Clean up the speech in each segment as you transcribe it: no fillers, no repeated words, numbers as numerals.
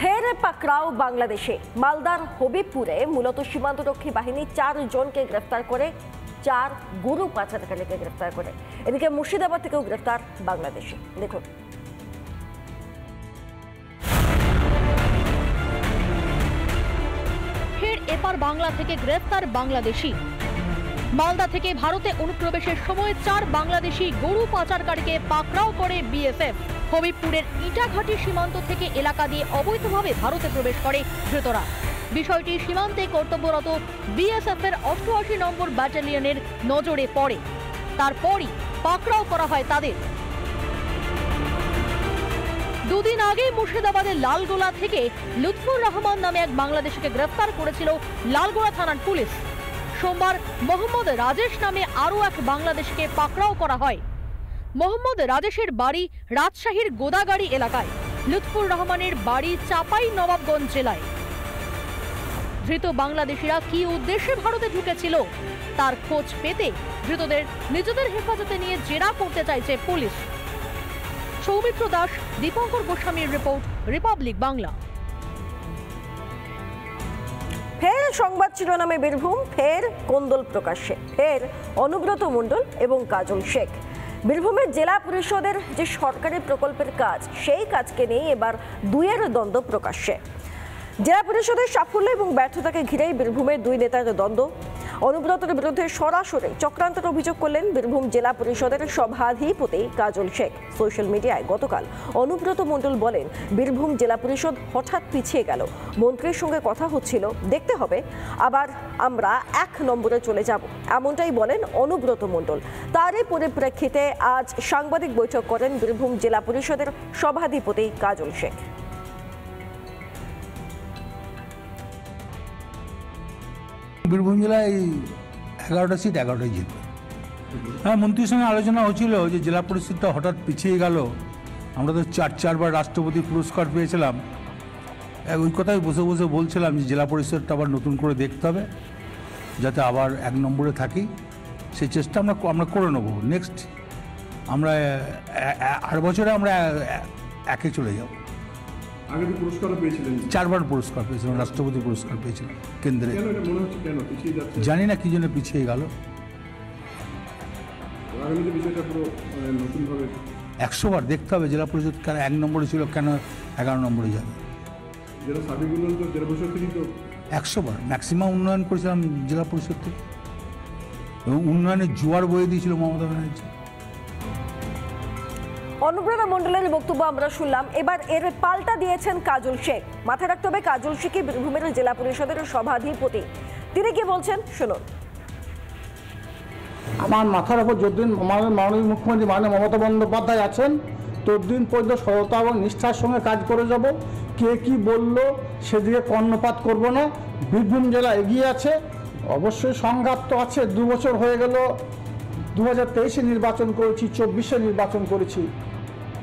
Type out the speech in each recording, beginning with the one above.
ফের পাকড়াও বাংলাদেশে। মালদার হবিবপুরে মূলত সীমান্তরক্ষী বাহিনী 4 জনকে গ্রেফতার করে, 4 গরু পাচারকারীকে গ্রেফতার করে। এদিকে মুর্শিদাবাদ থেকেও গ্রেফতার বাংলাদেশি। দেখুন, ফের এপার বাংলা থেকে গ্রেফতার বাংলাদেশি। মালদা থেকে ভারতে অনুপ্রবেশের সময় 4 বাংলাদেশি গরু পাচারকারীকে পাকড়াও করে বিএসএফ। হবিবপুরের ইটাঘাটি সীমান্ত থেকে এলাকা দিয়ে অবৈধভাবে ভারতে প্রবেশ করে ধৃতরা। বিষয়টি সীমান্তে কর্তব্যরত বিএসএফ এর 88 নম্বর ব্যাটালিয়নের নজরে পড়ে। তারপরই পাকড়াও করা হয় তাদের। দুদিন আগে মুর্শিদাবাদের লালগোলা থেকে লুৎফুর রহমান নামে এক বাংলাদেশিকে গ্রেফতার করেছিল লালগোলা থানার পুলিশ। সোমবার মোহাম্মদ রাজেশ নামে আরও এক বাংলাদেশিকে পাকড়াও করা হয়। মোহাম্মদ রাজেশের বাড়ি রাজশাহীর গোদাগাড়ি এলাকায়, লুৎফুর রহমানের বাড়ি চাপাই নবাবগঞ্জ জেলায়। ধৃত বাংলাদেশিরা কি উদ্দেশ্যে ভারতে ঢুকেছিল তার খোঁজ পেতে ধৃতদের নিজেদের হেফাজতে নিয়ে জেরা করতে চাইছে পুলিশ। সৌমিত্র দাস, দীপঙ্কর গোস্বামীর রিপোর্ট, রিপাবলিক বাংলা। ফের সংবাদ শিরোনামে বীরভূম, ফের কোন্দল প্রকাশ্যে, ফের অনুব্রত মণ্ডল এবং কাজল শেখ। বীরভূমের জেলা পরিষদের যে সরকারি প্রকল্পের কাজ, সেই কাজকে নিয়ে এবার দুইয়ের দ্বন্দ্ব প্রকাশ্যে। জেলা পরিষদের সাফল্য এবং ব্যর্থতাকে ঘিরেই বীরভূমের দুই নেতার দ্বন্দ্ব। অনুব্রতের বিরুদ্ধে সরাসরি চক্রান্তের অভিযোগ করলেন বীরভূম জেলা পরিষদের সভাধিপতি কাজল শেখ। সোশ্যাল মিডিয়ায় গতকাল অনুব্রত মণ্ডল বলেন, বীরভূম জেলা পরিষদ হঠাৎ পিছিয়ে গেল, মন্ত্রীর সঙ্গে কথা হচ্ছিল, দেখতে হবে, আবার আমরা 1 নম্বরে চলে যাব, এমনটাই বলেন অনুব্রত মণ্ডল। তারই পরিপ্রেক্ষিতে আজ সাংবাদিক বৈঠক করেন বীরভূম জেলা পরিষদের সভাধিপতি কাজল শেখ। বীরভূম জেলায় 11টা সিট 11টাই জিতবে। হ্যাঁ, মন্ত্রীর সঙ্গে আলোচনা হচ্ছিল যে জেলা পরিষদটা হঠাৎ পিছিয়ে গেল, আমরা তো 4বার রাষ্ট্রপতি পুরস্কার পেয়েছিলাম। ওই কথাই বসে বসে বলছিলাম যে জেলা পরিষদটা আবার নতুন করে দেখতে হবে, যাতে আবার 1 নম্বরে থাকি। সেই চেষ্টা আমরা করে নেব। নেক্সট আমরা 8 বছরে আমরা 1-এ চলে যাব। আগে তো পুরস্কার পেয়েছিলেন, 4বার পুরস্কার পেয়েছিলাম, রাষ্ট্রপতি পুরস্কার পেয়েছিলাম কেন্দ্রে। জানি না কি জন্য পিছিয়ে গেল। 100বার দেখতে হবে জেলা পরিষদ কেন 1 নম্বরে ছিল, কেন 11 নম্বরে যাবে। 100বার ম্যাক্সিমাম উন্নয়ন করেছিলাম জেলা পরিষদ থেকে, এবং উন্নয়নের জোয়ার বয়ে দিয়েছিল মমতা ব্যানার্জি। অনুব্রত মণ্ডলের বক্তব্য আমরা শুনলাম। এবার এর পাল্টা দিয়েছেন কাজল শেখ। মাথায় রাখতে হবে, কাজল শেখই বীরভূমের জেলা পরিষদের সভাধিপতি। তিনি কি বলছেন শুনুন। আমার মাথার উপর যতদিন আমাদের মাননীয় মুখ্যমন্ত্রী মমতা বন্দ্যোপাধ্যায় আছেন, ততদিন পর্যন্ত সততা এবং নিষ্ঠার সঙ্গে কাজ করে যাব। কে কি বললো সেদিকে কর্ণপাত করব না। বীরভূম জেলা এগিয়ে আছে, অবশ্যই সংঘাত তো আছে। 2 বছর হয়ে গেল, 2023-এ নির্বাচন করেছি, 24-এ নির্বাচন করেছি।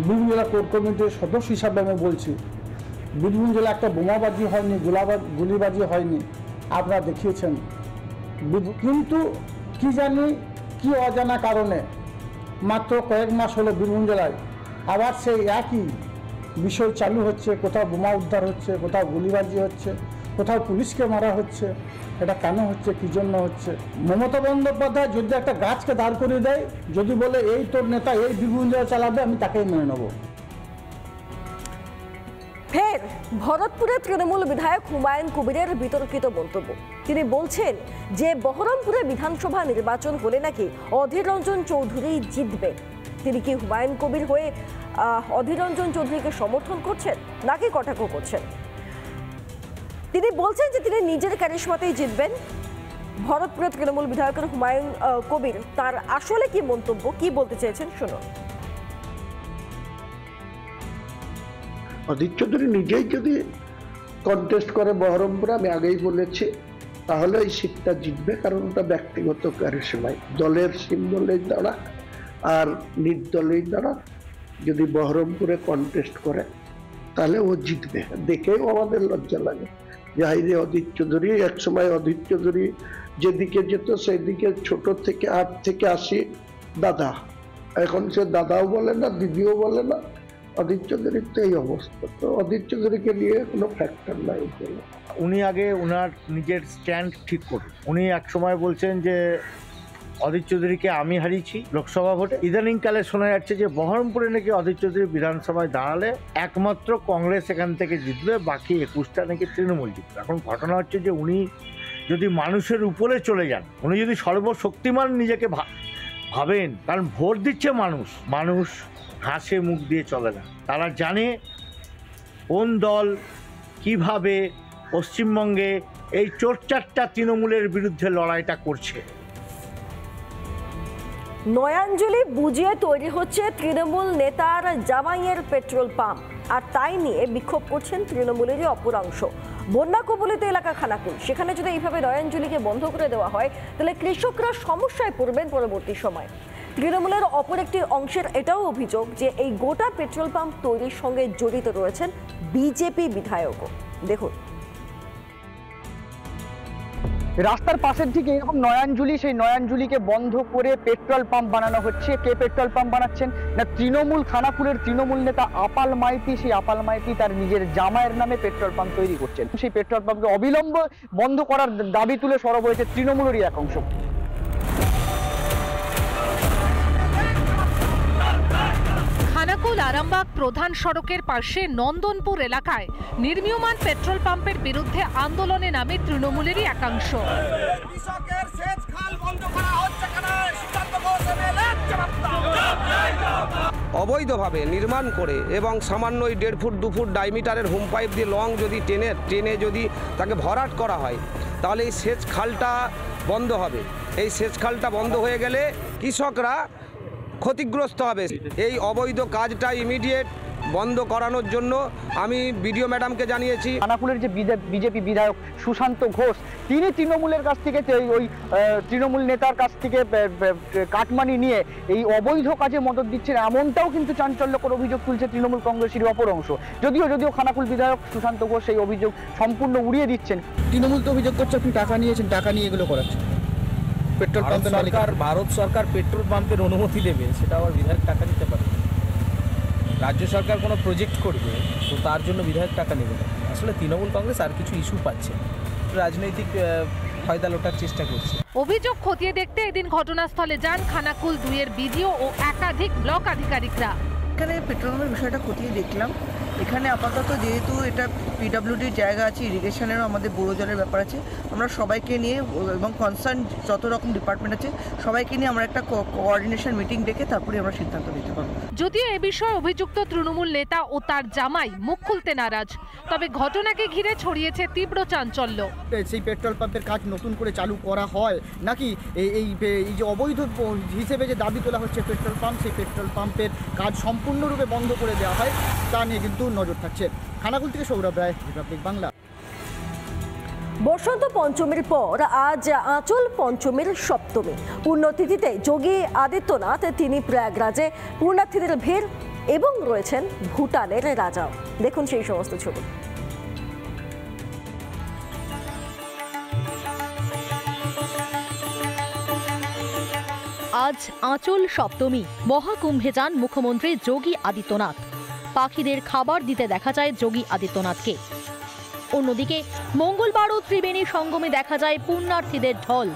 বীরভূম জেলা কোর কমিটির সদস্য হিসাবে আমি বলছি, বীরভূম জেলা একটা বোমাবাজি হয়নি, গুলিবাজি হয়নি, আপনারা দেখিয়েছেন। কিন্তু কি জানি কি অজানা কারণে মাত্র কয়েক মাস হলো বীরভূম জেলায় আবার সেই একই বিষয় চালু হচ্ছে। কোথাও বোমা উদ্ধার হচ্ছে, কোথাও গুলিবাজি হচ্ছে, কোথাও পুলিশকে মারা হচ্ছে। এটা কেন হচ্ছে, কী জন্য হচ্ছে? মমতা বন্দ্যোপাধ্যায় যদি একটা গাছকে দাঁড় করিয়ে দেয়, যদি বলে এই তোর নেতা এই বীরভূম জেলা চালাবে, আমি তাকেই মেনে নেব। ফের ভরতপুরের তৃণমূল বিধায়ক হুমায়ুন কবিরের বিতর্কিত মন্তব্য। তিনি বলছেন যে বহরমপুরে বিধানসভা নির্বাচন হলে নাকি অধীর রঞ্জন চৌধুরী জিতবে। তিনি কি হুমায়ুন কবির হয়ে অধীর রঞ্জন চৌধুরীকে সমর্থন করছেন নাকি কটাক্ষ করছেন? তিনি বলছেন যে তিনি নিজের ক্যারিশমাতেই জিতবেন। ভরতপুরের তৃণমূল বিধায়কের হুমায়ুন কবির, তার আসলে কি মন্তব্য, কি বলতে চেয়েছেন শুনুন। অধীর চৌধুরী নিজেই যদি কন্টেস্ট করে বহরমপুরে, আমি আগেই বলেছি, তাহলে এই সিটটা জিতবে, কারণ ওটা ব্যক্তিগত ক্যারিশমায়, দলের সিম্বলের দ্বারা আর নির্দলের দ্বারা যদি বহরমপুরে কন্টেস্ট করে তাহলে ও জিতবে। দেখেও আমাদের লজ্জা লাগে যে হাইরে অধীর চৌধুরী, একসময় অধীর চৌধুরী যেদিকে যেত সেদিকে ছোট থেকে 8 থেকে 80 দাদা, এখন সে দাদাও বলে না, দিদিও বলে না, অধীর চৌধুরীর তো এই অবস্থা, তো অধীর চৌধুরীকে নিয়ে কোনো ফ্যাক্টর নাই। উনি আগে ওনার নিজের স্ট্যান্ড ঠিক করুন। উনি এক সময় বলছেন যে অধীর চৌধুরীকে আমি হারিয়েছি লোকসভা ভোটে, ইদানিংকালে শোনা যাচ্ছে যে বহরমপুরে নাকি অধীর চৌধুরী বিধানসভায় দাঁড়ালে একমাত্র কংগ্রেস এখান থেকে জিতবে, বাকি 21টা নাকি তৃণমূল জিতবে। এখন ঘটনা হচ্ছে যে উনি যদি মানুষের উপরে চলে যান, উনি যদি সর্বশক্তিমান নিজেকে ভাবেন, কারণ ভোট দিচ্ছে মানুষ, মানুষ হাসে মুখ দিয়ে চলে না। তারা জানে কোন দল কিভাবে পশ্চিমবঙ্গে এই চোরচারটা তৃণমূলের বিরুদ্ধে লড়াইটা করছে। নয়াঞ্জলি বুঝিয়ে তৈরি হচ্ছে তৃণমূল নেতার জামাইয়ের পেট্রোল পাম্প, আর তাই নিয়ে বিক্ষোভ করছেন তৃণমূলেরই অপর অংশ। বন্যা কবলিত এলাকা খানাকুল, সেখানে যদি এইভাবে নয়াঞ্জলিকে বন্ধ করে দেওয়া হয় তাহলে কৃষকরা সমস্যায় পড়বেন পরবর্তী সময়। তৃণমূলের অপর একটি অংশের এটাও অভিযোগ যে এই গোটা পেট্রোল পাম্প তৈরির সঙ্গে জড়িত রয়েছেন বিজেপি বিধায়কও। দেখুন, রাস্তার পাশের ঠিক এরকম নয়াঞ্জলি, সেই নয়াঞ্জলিকে বন্ধ করে পেট্রোল পাম্প বানানো হচ্ছে। কে পেট্রোল পাম্প বানাচ্ছেন না তৃণমূল, খানাকুলের তৃণমূল নেতা আপাল মাইতি। সেই আপাল মাইতি তার নিজের জামাইয়ের নামে পেট্রোল পাম্প তৈরি করছেন। সেই পেট্রোল পাম্পকে অবিলম্বে বন্ধ করার দাবি তুলে সরব হয়েছে তৃণমূলেরই এক অংশ। খানাকুল আরামবাগ প্রধান সড়কের পাশে নন্দনপুর এলাকায় নির্মীয়মান পেট্রোল পাম্পের বিরুদ্ধে আন্দোলনে নামে তৃণমূলেরই একাংশ। অবৈধভাবে নির্মাণ করে এবং সামান্য 1.5 ফুট 2 ফুট ডায়ামিটারের হোম পাইপ দিয়ে লং যদি টেনে যদি তাকে ভরাট করা হয়, তাহলে এই সেচ খালটা বন্ধ হবে। এই সেচ খালটা বন্ধ হয়ে গেলে কৃষকরা ক্ষতিগ্রস্ত হবে। এই অবৈধ কাজটা ইমিডিয়েট বন্ধ করানোর জন্য আমি বিডিও ম্যাডামকে জানিয়েছি। খানাকুলের যে বিজেপি বিধায়ক সুশান্ত ঘোষ, তিনি তৃণমূলের কাছ থেকে ওই তৃণমূল নেতার কাছ থেকে কাটমানি নিয়ে এই অবৈধ কাজে মদত দিচ্ছেন, এমনটাও কিন্তু চাঞ্চল্যকর অভিযোগ তুলছে তৃণমূল কংগ্রেসের অপর অংশ। যদিও খানাকুল বিধায়ক সুশান্ত ঘোষ সেই অভিযোগ সম্পূর্ণ উড়িয়ে দিচ্ছেন। তৃণমূল তো অভিযোগ করছে আপনি টাকা নিয়েছেন, টাকা নিয়ে এগুলো করাচ্ছেন। পেট্রোল পাম্পের ভারত সরকার পেট্রোল পাম্পের অনুমতি দেবে, সেটা আবার বিধায়ক টাকা নিতে পারে। রাজ্য সরকার কোনো প্রজেক্ট করবে তো তার জন্য বিধায়ক টাকা নেবে না। আসলে তৃণমূল কংগ্রেস আর কিছু ইস্যু পাচ্ছে, রাজনৈতিক ফায়দা লোটার চেষ্টা করছে। অভিযোগ খতিয়ে দেখতে এদিন ঘটনাস্থলে যান খানাকুল 2-এর বিডিও ও একাধিক ব্লক আধিকারিকরা। এখানে পেট্রোল পাম্পের বিষয়টা খতিয়ে দেখলাম। এখানে আপাতত যেহেতু এটা পিডব্লিউডির জায়গা আছে, ইরিগেশনেরও আমাদের বড় জলের ব্যাপার আছে, আমরা সবাইকে নিয়ে এবং কনসার্ন যত রকম ডিপার্টমেন্ট আছে সবাইকে নিয়ে আমরা একটা কোঅর্ডিনেশন মিটিং ডেকে তারপরে আমরা সিদ্ধান্ত নিতে পারবো। যদিও এ বিষয়ে অভিযুক্ত তৃণমূল নেতা ও তার জামাই মুখ খুলতে নারাজ, তবে ঘটনাকে ঘিরে ছড়িয়েছে তীব্র চাঞ্চল্য। সেই পেট্রোল পাম্পের কাজ নতুন করে চালু করা হয় নাকি এই যে অবৈধ হিসেবে যে দাবি তোলা হচ্ছে পেট্রোল পাম্প, সেই পেট্রোল পাম্পের কাজ সম্পূর্ণরূপে বন্ধ করে দেওয়া হয়, তা নিয়ে কিন্তু নজর থাকছে। খানাকুল থেকে সৌরভ রায়, রিপাবলিক বাংলা। বসন্ত পঞ্চমীর পর আজ আঁচল পঞ্চমীর সপ্তমী। পুণ্যতিথিতে যোগী আদিত্যনাথ তিনি প্রয়াগরাজে, পুণ্যার্থীদের ভিড় এবং রয়েছেন ভুটানের রাজাও। দেখুন সেই সমস্ত ছবি। আজ আঁচল সপ্তমী, মহাকুম্ভে যান মুখ্যমন্ত্রী যোগী আদিত্যনাথ। পাখিদের খাবার দিতে দেখা যায় যোগী আদিত্যনাথকে। অন্যদিকে মঙ্গলবারও ত্রিবেণী সঙ্গমে দেখা যায় পুণ্যার্থীদের ঢল।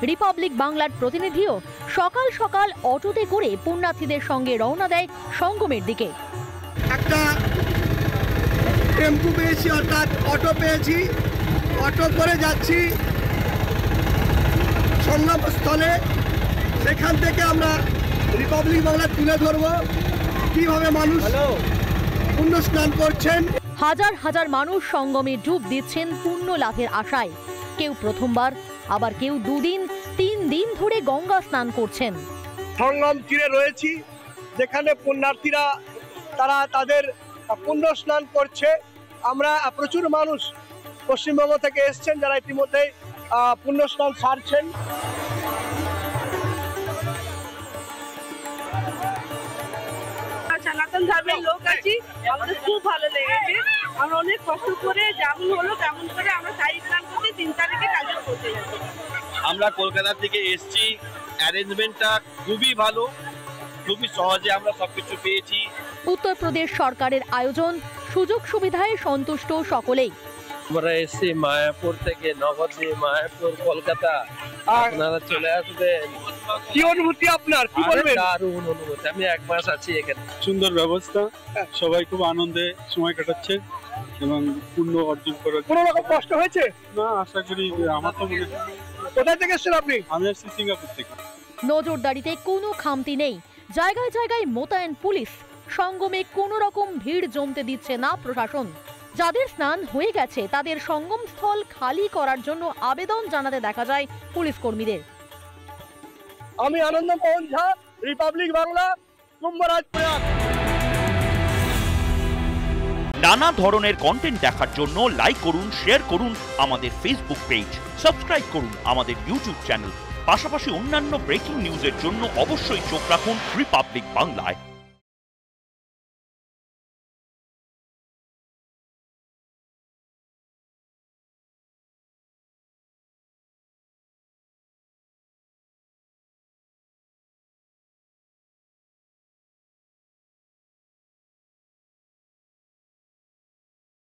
রিপাবলিক বাংলার প্রতিনিধিও সকাল সকাল অটোতে করে পুণ্যার্থীদের সঙ্গে রওনা দেয় সঙ্গমের দিকে। একটা টেম্পু পেয়েছি, অর্থাৎ অটো পেয়েছি, অটো করে যাচ্ছি সঙ্গম স্থলে। সেখান থেকে আমরা রিপাবলিক বাংলা তুলে ধরবো কিভাবে মানুষ পুণ্য স্নান করছেন। হাজার হাজার মানুষ সঙ্গমে ডুব দিচ্ছেন পুণ্য লাভের আশায়। কেউ প্রথমবার, আবার কেউ 2 দিন 3 দিন ধরে গঙ্গা স্নান করছেন। সঙ্গম তীরে রয়েছি, যেখানে পুণ্যার্থীরা তারা তাদের পুণ্য স্নান করছে। আমরা প্রচুর মানুষ পশ্চিমবঙ্গ থেকে এসছেন যারা ইতিমধ্যে পুণ্য স্নান সারছেন। সনাতন ধর্মের লোক আছি, আমাদের খুব ভালো লেগেছে। আমরা অনেক কষ্ট করে যেমন হলো তেমন করে আমরা শাড়ি স্নান করতে 3 তারিখে কাজে পৌঁছে যাচ্ছি। আমরা কলকাতা থেকে এসেছি, অ্যারেঞ্জমেন্টটা খুবই ভালো, খুবই সহজে আমরা সবকিছু পেয়েছি। উত্তরপ্রদেশ সরকারের আয়োজন, সুযোগ সুবিধায় সন্তুষ্ট সকলেই। আমরা এসেছি মায়াপুর থেকে, নবদ্বীপ, মায়াপুর, কলকাতা। আপনারা চলে আসবেন। কি অনুভূতি আপনার, কি বলবেন? দারুণ অনুভূতি, আমি 1 মাস আছি এখানে। সুন্দর ব্যবস্থা, সবাই খুব আনন্দে সময় কাটাচ্ছে এবং পূর্ণ অর্জন করার কোনো রকম কষ্ট হয়েছে না আশা করি। আমার তো মনে কোথায় থেকে এসেছেন আপনি? আমি আসছি সিঙ্গাপুর থেকে। নজরদারিতে কোনো খামতি নেই, জায়গায় জায়গায় মোতায়েন পুলিশ। সঙ্গমে কোনো রকম ভিড় জমতে দিচ্ছে না প্রশাসন। যাদের স্নান হয়ে গেছে তাদের সঙ্গমস্থল খালি করার জন্য আবেদন জানাতে দেখা যায় পুলিশ কর্মীদের। আমি আনন্দমোহন ঝা, রিপাবলিক বাংলা, কুম্ভরাজ প্রয়াগ। নানা ধরনের কন্টেন্ট দেখার জন্য লাইক করুন, শেয়ার করুন আমাদের ফেসবুক পেজ, সাবস্ক্রাইব করুন আমাদের ইউটিউব চ্যানেল। পাশাপাশি অন্যান্য ব্রেকিং নিউজের জন্য অবশ্যই চোখ রাখুন রিপাবলিক বাংলায়।